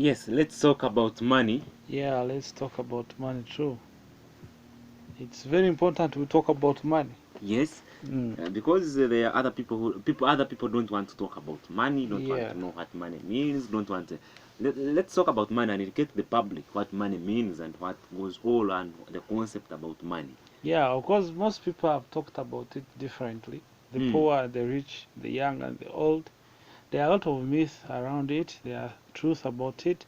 Yes, let's talk about money. Yeah, let's talk about money too. It's very important we talk about money. Yes, Mm. because there are other other people don't want to talk about money, don't want Yeah. to know what money means, don't want to. Let's talk about money and educate the public what money means and what goes all and the concept about money. Yeah, of course, most people have talked about it differently. The Mm. poor, the rich, the young, and the old. There are a lot of myths around it. There are truths about it.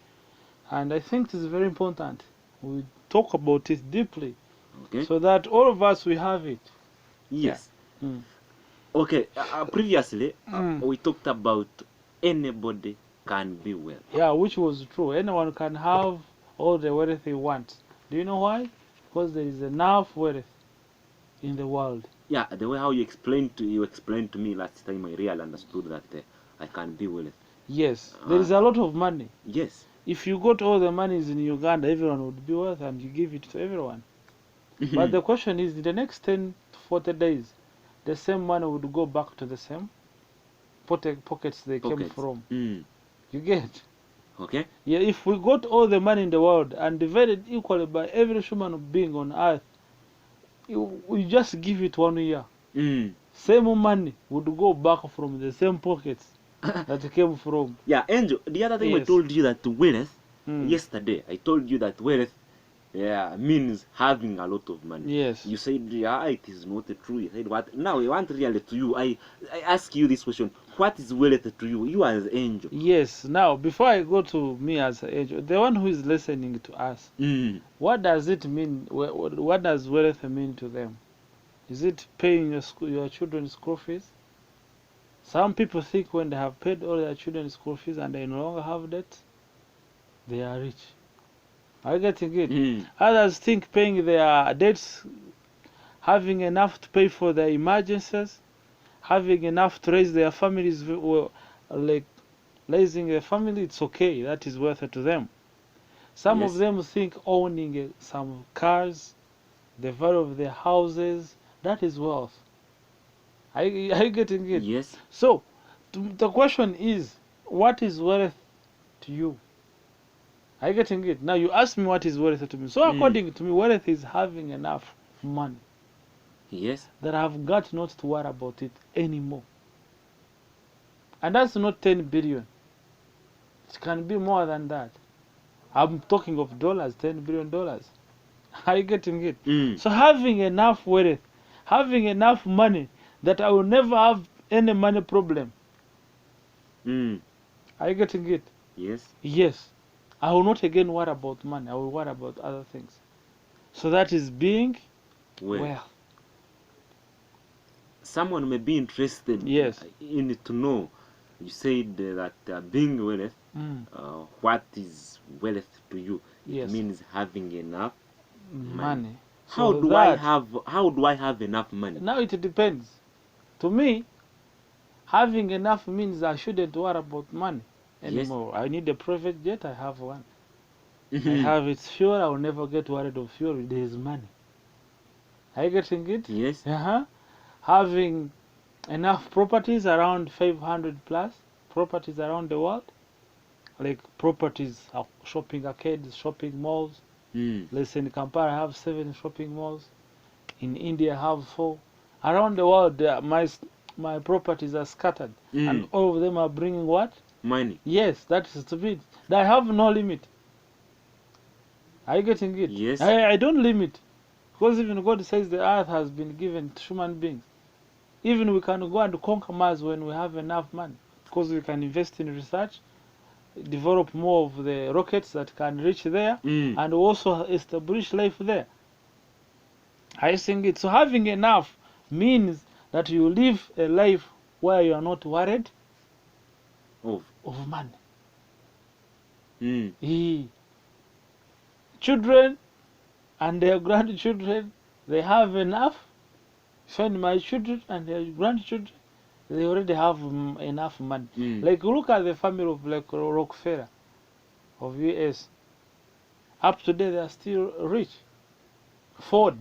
And I think it's very important we talk about it deeply Okay. so that all of us we have it. Yeah. Yes. Mm. Okay. Previously, Mm. we talked about anybody can be well. Yeah, which was true. Anyone can have all the wealth he wants. Do you know why? Because there is enough wealth in the world. Yeah, the way how you explained to me last time, I really understood that I can be well. Yes, there is a lot of money. Yes. If you got all the monies in Uganda, everyone would be worth and you give it to everyone. But the question is, in the next 10 to 40 days, the same money would go back to the same pockets they came Pockets. from. Mm. You get? Okay. Yeah, if we got all the money in the world and divided equally by every human being on earth, we just give it 1 year. Mm. Same money would go back from the same pockets that it came from. Yeah, Angel, the other time I Yes. told you that wealth, Mm. yesterday, I told you that wealth means having a lot of money. Yes. You said, yeah, it is not true. You said, what? Now, I want really to you. I ask you this question. What is wealth to you? You as Angel. Yes. Now, before I go to me as an angel, the one who is listening to us, Mm. what does it mean? What does wealth mean to them? Is it paying your children's school fees? Some people think when they have paid all their children's school fees and they no longer have debt, they are rich. Are you getting it? Mm. Others think paying their debts, having enough to pay for their emergencies, having enough to raise their families, like raising a family, it's okay. That is worth it to them. Some of Yes. them think owning some cars, the value of their houses, that is wealth. Are you getting it? Yes. So, the question is, what is wealth to you? Are you getting it? Now, you ask me what is wealth to me. So, according to me, wealth is having enough money Yes. that I've got not to worry about it anymore. And that's not 10 billion. It can be more than that. I'm talking of dollars, $10 billion. Are you getting it? Mm. So having enough wealth, having enough money that I will never have any money problem. Mm. Are you getting it? Yes. Yes. I will not again worry about money. I will worry about other things. So that is being well. Someone may be interested Yes. in it to know. You said that being wealth, what is wealth to you? It Yes. means having enough Money. How So do I have enough money? Now it depends. To me, having enough means I shouldn't worry about money anymore. Yes. I need a private jet, I have one. I have its fuel, I will never get worried of fuel. There is money. Are you getting it? Yes. Having enough properties, around 500 plus properties around the world, like properties, shopping arcades, shopping malls. Let's say in Kampala I have 7 shopping malls. In India I have 4. Around the world, my properties are scattered, and all of them are bringing what? Money. Yes, that is to be. They have no limit. Are you getting it? Yes. I don't limit, because even God says the earth has been given to human beings. Even we can go and conquer Mars when we have enough money, because we can invest in research, develop more of the rockets that can reach there, and also establish life there. I think it. So having enough means that you live a life where you are not worried of money. Children and their grandchildren, they have enough. Find my children and their grandchildren, they already have enough money. Like look at the family of like Rockefeller of US. Up to date they are still rich. Ford,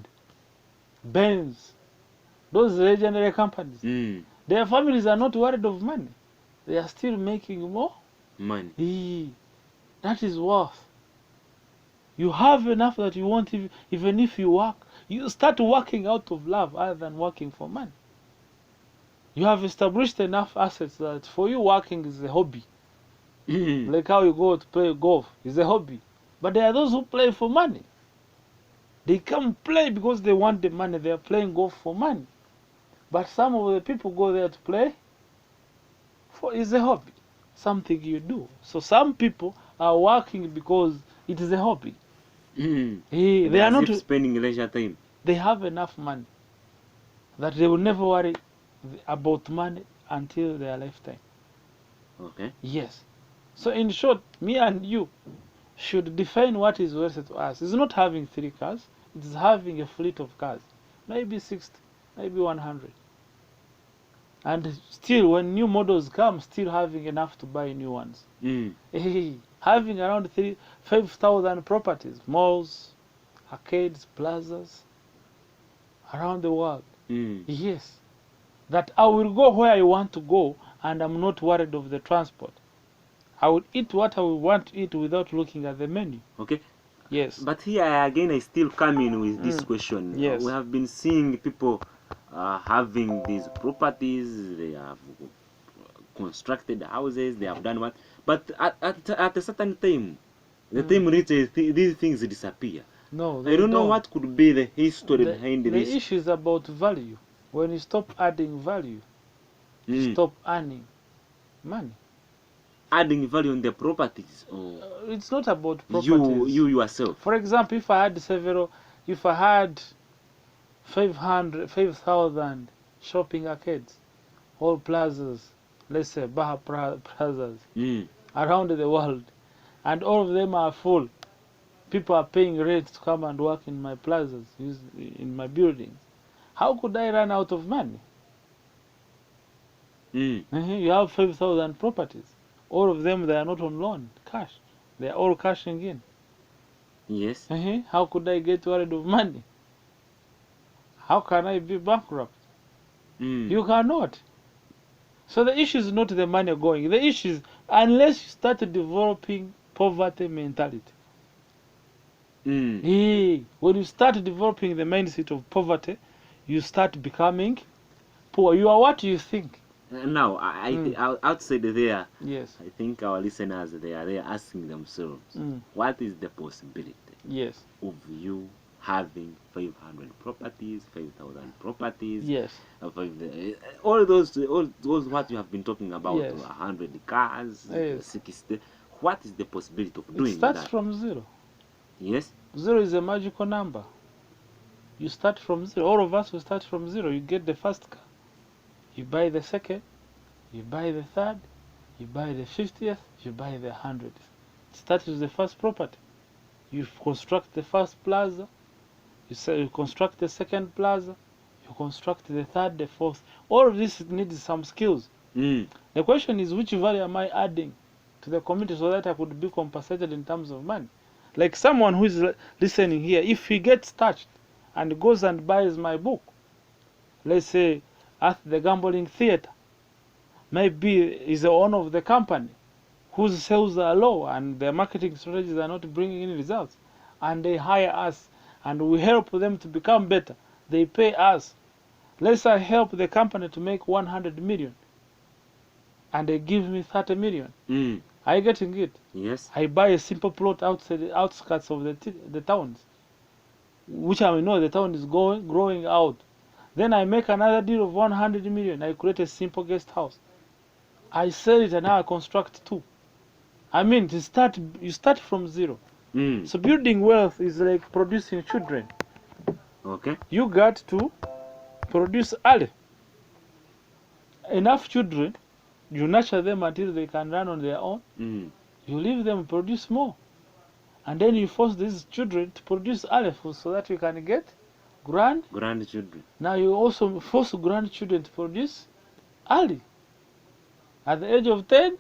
Benz, those legendary companies. Their families are not worried of money. They are still making more money. That is worth. You have enough that you want, even if you work. You start working out of love other than working for money. You have established enough assets that for you working is a hobby. Like how you go to play golf is a hobby. But there are those who play for money. They come play because they want the money. They are playing golf for money. But some of the people go there to play for is a hobby, something you do. So some people are working because it is a hobby. They are not spending leisure time. They have enough money that they will never worry about money until their lifetime. Okay. Yes. So in short, me and you should define what is worth to us. It's not having 3 cars, it is having a fleet of cars. Maybe 60, maybe 100. And still, when new models come, still having enough to buy new ones. Having around 5,000 properties, malls, arcades, plazas, around the world. Yes. That I will go where I want to go, and I'm not worried of the transport. I will eat what I will want to eat without looking at the menu. Okay. Yes. But here again, I still come in with this question. Yes. We have been seeing people having these properties. They have constructed houses. They have done what? But at a certain time, the time reaches, these things disappear. No, I don't know what could be the history behind this. The issue is about value. When you stop adding value, you stop earning money. Adding value on the properties. It's not about properties. You yourself. For example, if I had 5,000 shopping arcades, all plazas, let's say Baja plazas, around the world, and all of them are full. People are paying rent to come and work in my plazas, in my buildings. How could I run out of money? You have 5,000 properties. All of them, they are not on loan, cash. They are all cashing in. Yes. How could I get worried of money? How can I be bankrupt? You cannot. So the issue is not the money going. The issue is unless you start developing poverty mentality. When you start developing the mindset of poverty, you start becoming poor. You are what you think. Now, outside there, yes, I think our listeners, they are asking themselves, what is the possibility of you having 500 properties, 5,000 properties? Yes. All those what you have been talking about, yes. 100 cars, yes. 60. What is the possibility of doing that? It starts that? from 0. Yes. 0 is a magical number. You start from 0. All of us will start from 0. You get the first car. You buy the second, you buy the third, you buy the 50th, you buy the 100th. It starts with the first property. You construct the first plaza, you construct the second plaza, you construct the third, the fourth. All of this needs some skills. The question is, which value am I adding to the community so that I could be compensated in terms of money? Like someone who is listening here, if he gets touched and goes and buys my book, let's say, at the gambling theater, maybe is the owner of the company whose sales are low and their marketing strategies are not bringing in results, and they hire us and we help them to become better. They pay us. Let's say I help the company to make 100 million and they give me 30 million. Are you getting it? Yes. I buy a simple plot outside the outskirts of the towns, which I know the town is growing out. Then I make another deal of 100 million. I create a simple guest house. I sell it and now I construct 2. I mean, you start from 0. So building wealth is like producing children. Okay. You got to produce early. Enough children, you nurture them until they can run on their own. You leave them produce more. And then you force these children to produce early so that you can get grandchildren. Now you also force grandchildren to produce early. At the age of 10,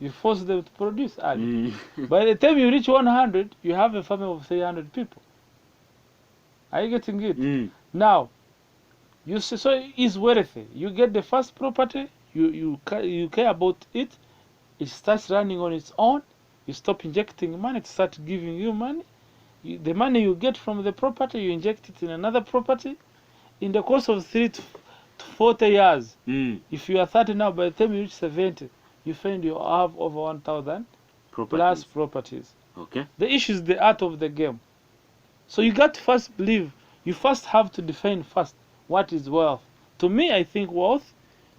you force them to produce early. By the time you reach 100, you have a family of 300 people. Are you getting it? Now, you see, so it's worthy. You get the first property, you care about it, it starts running on its own, You stop injecting money to start giving you money. The money you get from the property, you inject it in another property. In the course of 3 to 40 years, if you are 30 now, by the time you reach 70, you find you have over 1,000 plus properties. Okay. The issue is the art of the game. So you got to first believe, you first have to define first what is wealth. To me, I think wealth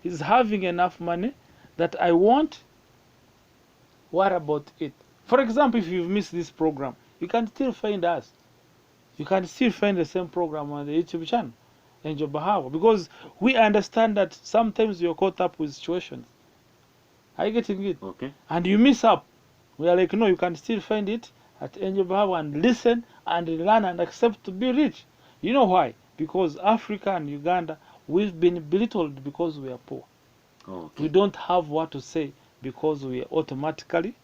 is having enough money that I want. What about it? For example, if you've missed this program, you can still find us. You can still find the same program on the YouTube channel, Angel Bahawa, because we understand that sometimes you're caught up with situations. Are you getting it? Okay. And you miss up. We are like, no, you can still find it at Angel Bahawa and listen and learn and accept to be rich. You know why? Because Africa and Uganda, we've been belittled because we are poor. Okay. We don't have what to say because we are automatically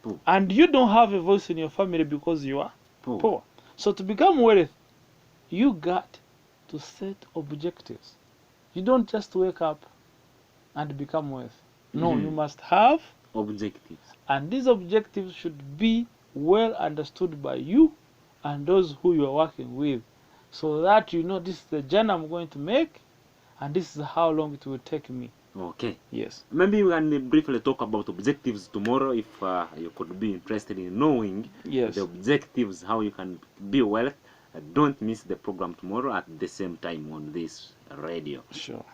Poor. And you don't have a voice in your family because you are poor. So to become wealthy, you got to set objectives. You don't just wake up and become wealthy. No, you must have objectives. And these objectives should be well understood by you and those who you are working with, so that you know this is the journey I'm going to make and this is how long it will take me. Okay. Yes. Maybe we can briefly talk about objectives tomorrow if you could be interested in knowing the objectives, how you can be wealthy. Don't miss the program tomorrow at the same time on this radio. Sure.